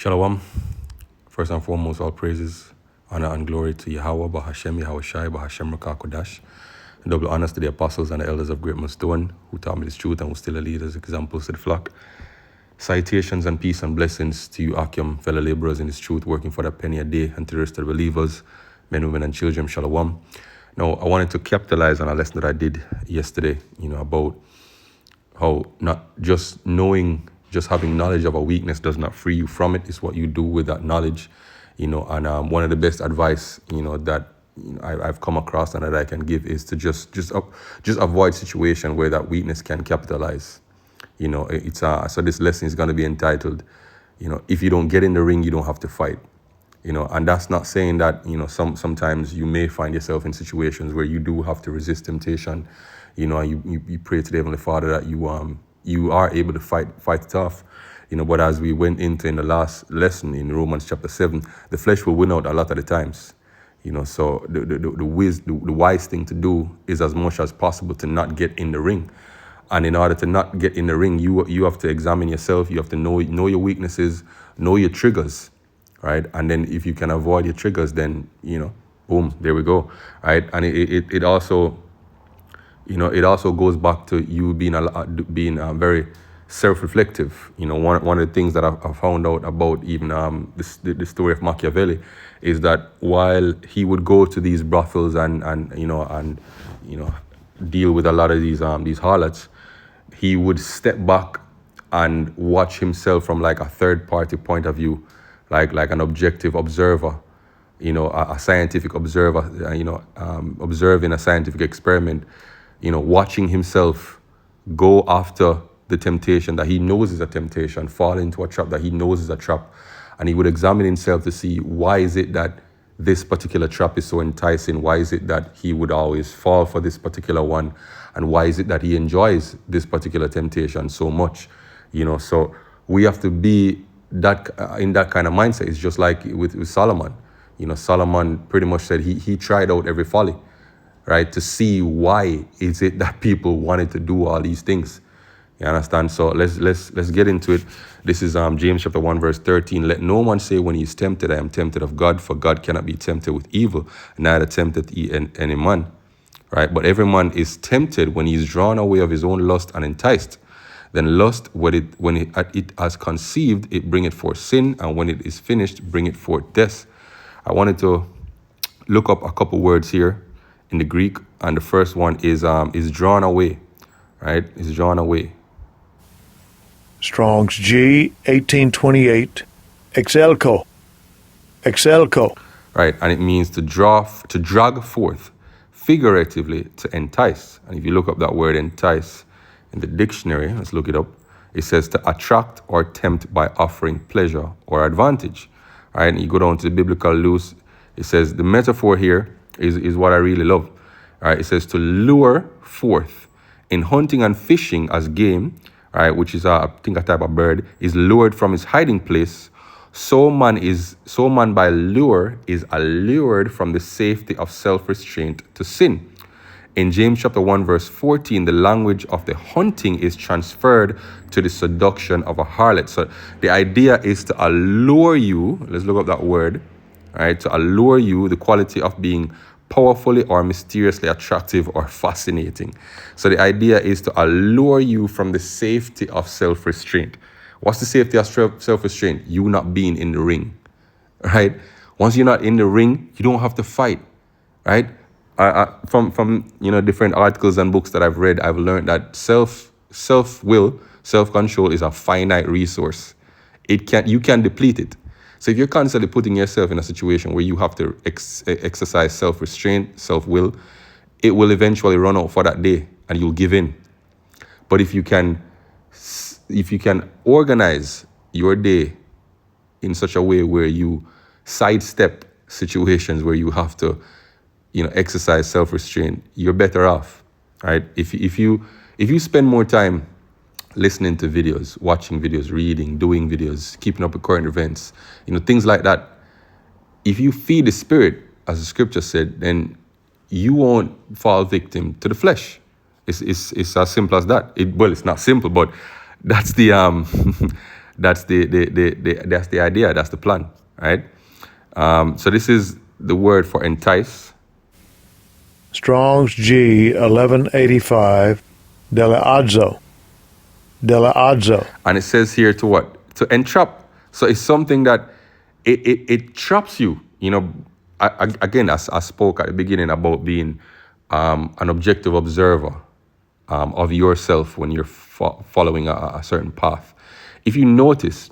Shalom. First and foremost, all praises, honor, and glory to Yahweh, Bahashem, Yahweh Shai, Bahashem, Rakakodash. And double honors to the apostles and the elders of Great Stone, who taught me this truth and who still lead as examples to the flock. Citations and peace and blessings to you, Akim, fellow laborers in this truth, working for that penny a day, and to the rest of the believers, men, women, and children. Shalom. Now, I wanted to capitalize on a lesson that I did yesterday, about how not just knowing, just having knowledge of a weakness does not free you from it. It's what you do with that knowledge, and one of the best advice, that I've come across and that I can give is to just avoid situation where that weakness can capitalize. So this lesson is going to be entitled, if you don't get in the ring, you don't have to fight. And that's not saying that, sometimes you may find yourself in situations where you do have to resist temptation, and you pray to the Heavenly Father that you are able to fight it off. But as we went into in the last lesson in Romans chapter 7, the flesh will win out a lot of the times. So the wise thing to do is as much as possible to not get in the ring. And in order to not get in the ring, you have to examine yourself. You have to know your weaknesses, know your triggers, right? And then if you can avoid your triggers, then, boom, there we go, right? And it also, it also goes back to you being very self-reflective. One of the things that I found out about even the story of Machiavelli is that while he would go to these brothels and deal with a lot of these harlots, he would step back and watch himself from like a third party point of view, like an objective observer, a scientific observer, observing a scientific experiment, watching himself go after the temptation that he knows is a temptation, fall into a trap that he knows is a trap. And he would examine himself to see, why is it that this particular trap is so enticing? Why is it that he would always fall for this particular one? And why is it that he enjoys this particular temptation so much? So we have to be that in that kind of mindset. It's just like with Solomon. Solomon pretty much said he tried out every folly, right? To see why is it that people wanted to do all these things. You understand? So let's get into it. This is James chapter 1 verse 13. Let no one say when he is tempted, I am tempted of God, for God cannot be tempted with evil, neither tempteth he any man. Right? But every man is tempted when he is drawn away of his own lust and enticed. Then lust, when it has conceived, it bringeth forth sin, and when it is finished, bringeth forth death. I wanted to look up a couple words here in the Greek, and the first one is drawn away. Right? Is drawn away. Strong's G 1828. Exelco. Right, and it means to drag forth, figuratively to entice. And if you look up that word entice in the dictionary, let's look it up. It says to attract or tempt by offering pleasure or advantage. Right, and you go down to the biblical use. It says the metaphor here is what I really love. All right, it says to lure forth. In hunting and fishing as game, right, which is I think a type of bird, is lured from its hiding place. So man by lure is allured from the safety of self-restraint to sin. In James chapter 1 verse 14, the language of the hunting is transferred to the seduction of a harlot. So the idea is to allure you. Let's look up that word, right? To allure you, the quality of being powerfully or mysteriously attractive or fascinating. So the idea is to allure you from the safety of self-restraint. What's the safety of self-restraint? You not being in the ring, right? Once you're not in the ring, you don't have to fight, right? From different articles and books that I've read, I've learned that self-will, self-control is a finite resource. You can deplete it. So if you're constantly putting yourself in a situation where you have to exercise self-restraint, self-will, it will eventually run out for that day and you'll give in. But if you can organize your day in such a way where you sidestep situations where you have to, exercise self-restraint, you're better off, right? If you spend more time listening to videos, watching videos, reading, doing videos, keeping up with current events, things like that. If you feed the spirit, as the scripture said, then you won't fall victim to the flesh. It's as simple as that. It's not simple, but that's the That's that's the idea. That's the plan, right? So this is the word for entice. Strong's G 1185. Deleazzo. Deleazzo. And it says here to what? To entrap. So it's something that it traps you. You know, again, as I spoke at the beginning about being an objective observer of yourself when you're following a certain path. If you notice,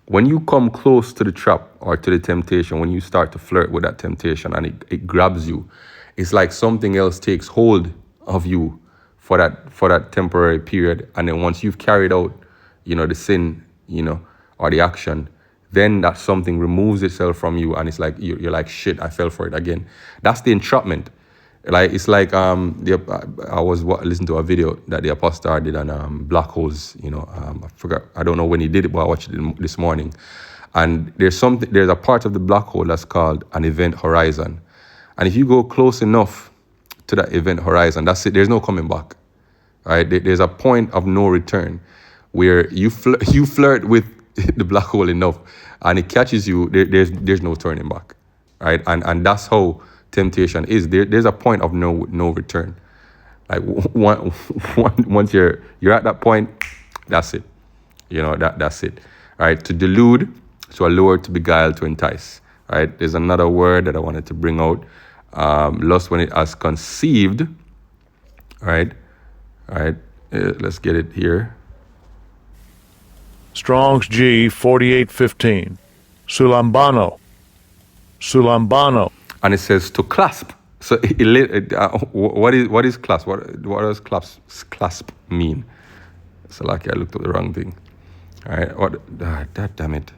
when you come close to the trap or to the temptation, when you start to flirt with that temptation and it grabs you, it's like something else takes hold of you for that temporary period. And then once you've carried out, the sin, or the action, then that something removes itself from you and it's like, you're like, shit, I fell for it again. That's the entrapment. Like, it's like, I was listening to a video that the apostle did on black holes, I forgot, I don't know when he did it, but I watched it this morning. And there's a part of the black hole that's called an event horizon. And if you go close enough to that event horizon, that's it, there's no coming back, right? There's a point of no return where you flirt with the black hole enough and it catches you, there's no turning back, right? And that's how temptation is. There's a point of no return. Like once you're at that point, that's it. That's it. Right? To delude, to allure, to beguile, to entice. Right? There's another word that I wanted to bring out. Lust when it has conceived. Right? Let's get it here. Strong's G 4815. Sulambano. And it says to clasp. So what is clasp? What does clasp mean? So like I looked up the wrong thing. All right. Damn it.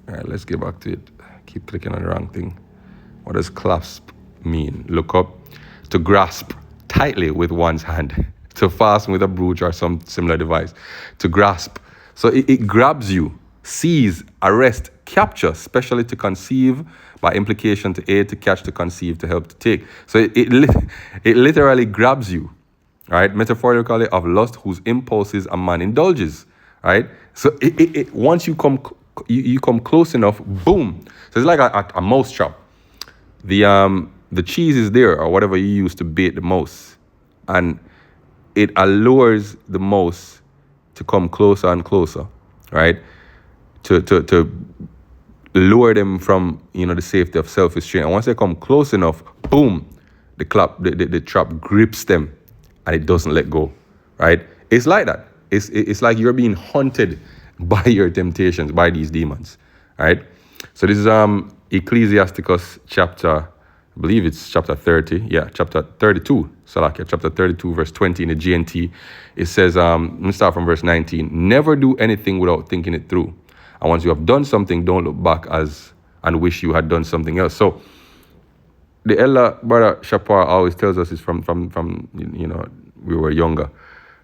All right, let's get back to it. Keep clicking on the wrong thing. What does clasp mean? Look up. To grasp tightly with one's hand. To fasten with a brooch or some similar device. To grasp. So it grabs you, seize, arrest, capture, especially to conceive, by implication to aid, to catch, to conceive, to help, to take. So it literally grabs you, right? Metaphorically, of lust whose impulses a man indulges, right? So once you come close enough, boom. So it's like a mouse trap. The cheese is there, or whatever you use to bait the mouse, and it allures the mouse to come closer and closer, right? To lure them from the safety of self-restraint. And once they come close enough, boom, the trap grips them and it doesn't let go, right? It's like that. It's like you're being hunted by your temptations, by these demons, right? So this is Ecclesiasticus chapter, I believe it's chapter 30. Yeah, chapter 32. Salakia, chapter 32, verse 20 in the GNT. It says, let me start from verse 19. Never do anything without thinking it through. And once you have done something, don't look back and wish you had done something else. So the elder brother Shapar always tells us is from we were younger.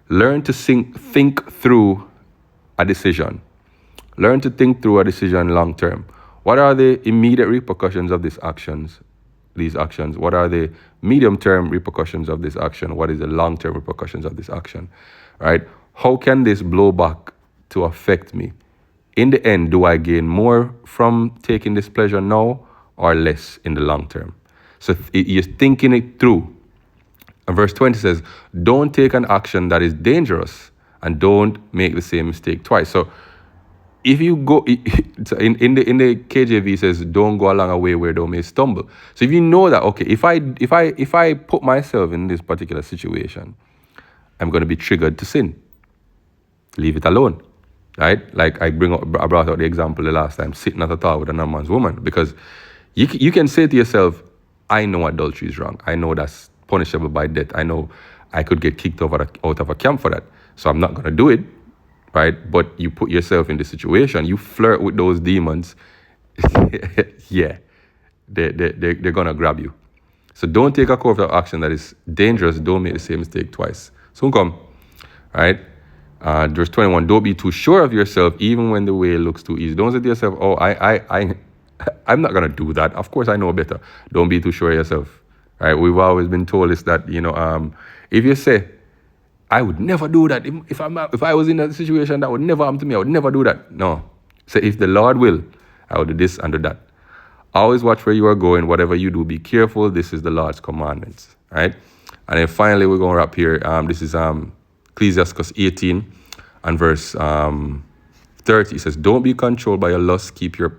Learn to think through a decision. Learn to think through a decision long term. What are the immediate repercussions of these actions? What are the medium-term repercussions of this action? What is the long-term repercussions of this action? Right? How can this blow back to affect me? In the end, do I gain more from taking this pleasure now or less in the long term? So you're thinking it through. And verse 20 says, don't take an action that is dangerous and don't make the same mistake twice. So if you go, in the KJV it says, don't go along a way where thou may stumble. So if you know that, okay, if I put myself in this particular situation, I'm going to be triggered to sin. Leave it alone, right? Like I brought out the example the last time, sitting at a table with a non-man's woman, because you can say to yourself, I know adultery is wrong. I know that's punishable by death. I know I could get kicked out of a camp for that. So I'm not going to do it. Right? But you put yourself in the situation, you flirt with those demons, yeah, they're going to grab you. So don't take a course of action that is dangerous. Don't make the same mistake twice. Soon come, right? Verse 21, don't be too sure of yourself, even when the way looks too easy. Don't say to yourself, oh, I'm not going to do that. Of course, I know better. Don't be too sure of yourself, right? We've always been told is that, if you say, I would never do that. If I was in a situation that would never happen to me, I would never do that. No. So if the Lord will, I will do this and do that. Always watch where you are going. Whatever you do, be careful. This is the Lord's commandments. Right? And then finally, we're going to wrap here. This is Ecclesiastes 18 and verse 30. It says, don't be controlled by your lust. Keep your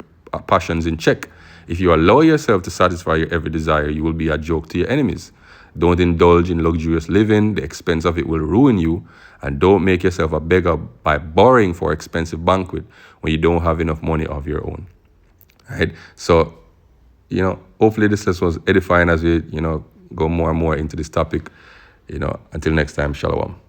passions in check. If you allow yourself to satisfy your every desire, you will be a joke to your enemies. Don't indulge in luxurious living. The expense of it will ruin you. And don't make yourself a beggar by borrowing for expensive banquet when you don't have enough money of your own. Right? So, hopefully this lesson was edifying as we, go more and more into this topic. Until next time, shalom.